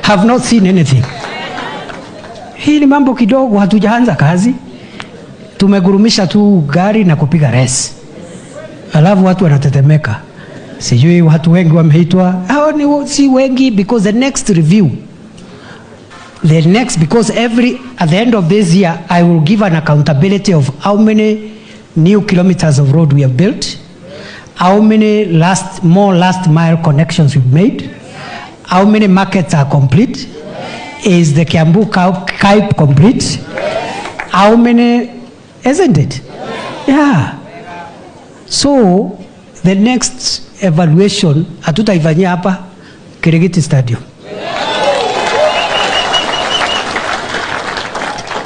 have not seen anything. Hii ni mambo kidogo, hatujaanza kazi. Tumegurumisha tu gari na kupiga race. Alafu watu wanatetemeka. Sijui watu wengi wameitwa. Hao ni si wengi because the next review. Because at the end of this year, I will give an accountability of how many new kilometers of road we have built, how many last mile connections we've made, how many markets are complete, is the Kiambu Kaip complete, how many, isn't it? Yeah. So the next evaluation hatutaifanyia hapa Kirigiti Stadium.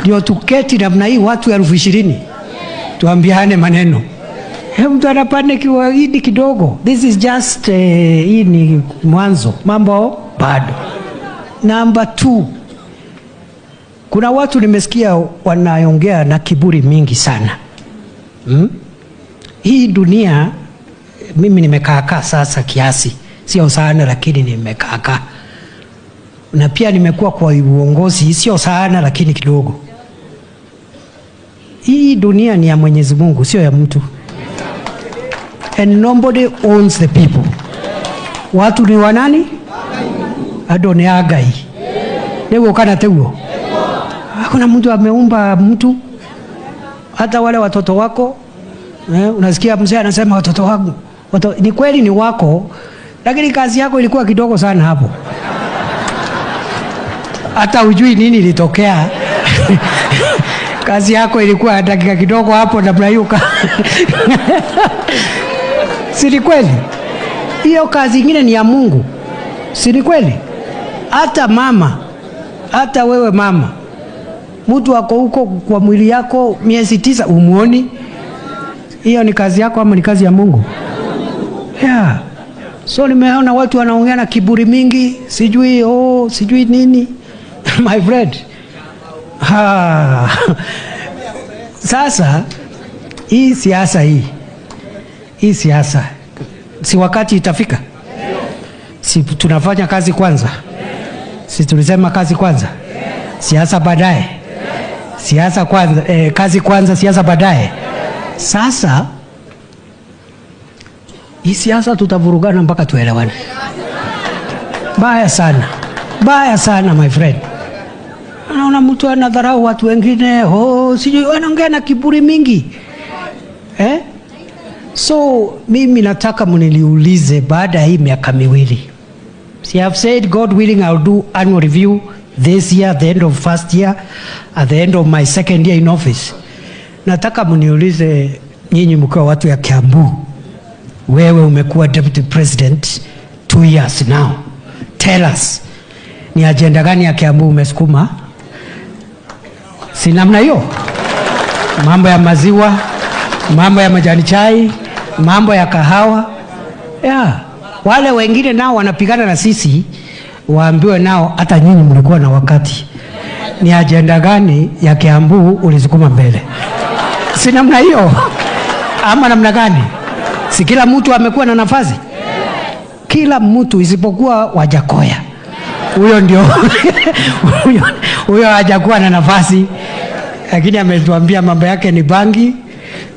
Ndio tuketi namna hii watu 20,000 tuambiane maneno. Mtu anapanda kiwaidi kidogo. This is just hii ni mwanzo, mambo bado. Number 2, kuna watu nimesikia wanaongea na kiburi mingi sana. Hii dunia mimi nimekaa sasa kiasi, sio sana lakini nimekaa. Na pia nimekuwa kwa uongozi, sio sana lakini kidogo. Hii dunia ni ya Mwenyezi Mungu, sio ya mtu. And nobody owns the people. Watu ni wanani? Adone agai. Dewo kana tewo. Hakuna mtu ameumba mtu. Hata wale watoto wako, unasikia mzee anasema watoto wangu. Ni kweli ni wako, lakini kazi yako ilikuwa kidogo sana hapo. Hata hujui nini ilitokea. Kazi yako ilikuwa dakika kidogo hapo na mnayuka. Si ni kweli? Hiyo kazi nyingine ni ya Mungu. Si ni kweli? Hata mama, hata wewe mama, mtu wako huko kwa mwili yako miezi 9 umuoni. Hiyo ni kazi yako ama ni kazi ya Mungu? Yeah. So nimeona watu wanaongea na kiburi mingi, sijui nini. My friend. Sasa hii siasa si wakati itafika? Si tunafanya kazi kwanza? Si tulisema kazi kwanza, siasa baadaye? Siasa kwanza, kazi kwanza, siasa baadaye. Sasa hii siasa tutavurugana mpaka tuelewane. Baya sana my friend. Anaona mtu anadharau watu wengine, sijui wanaongea na kiburi mingi. So mimi nataka mniliulize baada hii miaka 2. See, I've said God willing I'll do annual review this year, at the end of first year, at the end of my second year in office. Nataka mniulize nyinyi mkiwa watu ya Kiambu. Wewe umekuwa deputy president 2 years now. Tell us, ni agenda gani ya Kiambu umesukuma? Si namna hiyo? Mambo ya maziwa, mambo ya majani chai, mambo ya kahawa. Yeah. Wale wengine nao wanapigana na sisi, waambiwe nao hata nyinyi mlikuwa na wakati. Ni agenda gani ya Kiambu ulisukuma mbele? Si namna hiyo? Ama namna gani? Si kila mtu amekuwa na nafasi? Kila mtu isipokuwa Wajakoya. Huyo ndio huyo hajakuwa na nafasi, lakini ametuambia mambo yake ni bangi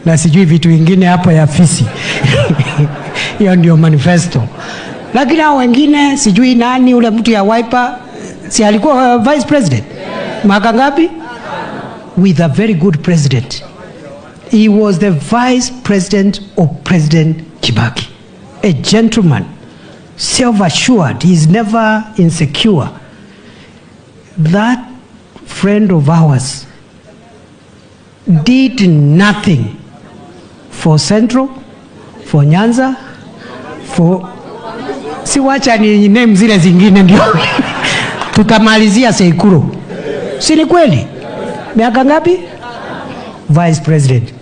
na sijui vitu vingine hapo ya fisi. Hiyo ndio manifesto. Lakini hao wengine sijui nani, ule mtu ya Wiper si alikuwa vice president mwaka ngapi? With a very good president. He was the vice president of President Kibaki, a gentleman, self-assured, he is never insecure. That friend of ours did nothing for Central, for Nyanza, for siwacha ni name zile zingine ndio tutamalizia Seikuru. Si ni kweli? Miaka ngapi? Vice president.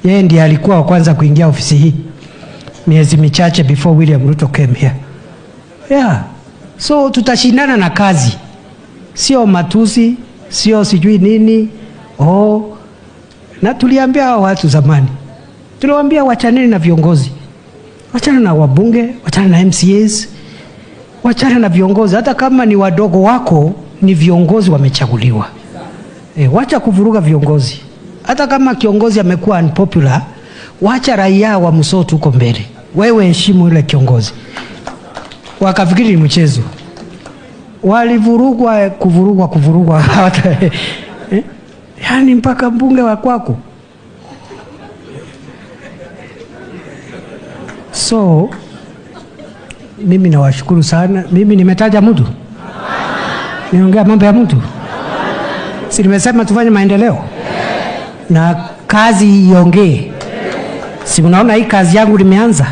Yeye ndiye alikuwa wa kwanza kuingia ofisi hii miezi michache before William Ruto came here. Yeah. So tutashindana na kazi. Sio matusi, sio sijui nini. Na tuliambia hao watu zamani. Tuliwaambia wachaneni na viongozi. Wachana na wabunge, wachana na MCAs. Wachana na viongozi, hata kama ni wadogo wako, ni viongozi wamechaguliwa. Wacha kuvuruga viongozi. Hata kama kiongozi amekuwa unpopular, wacha raia wa msoto huko mbele. Wewe heshimu yule kiongozi. Wakafikiri ni mchezo. Walivurugwa kuvurugwa hata yani mpaka mbunge wa kwako. So mimi nawashukuru sana. Mimi nimetaja mtu? Niongea mambo ya mtu? Si nimesema tufanye maendeleo? Na kazi iongee. Si unaona hii kazi yangu limeanza?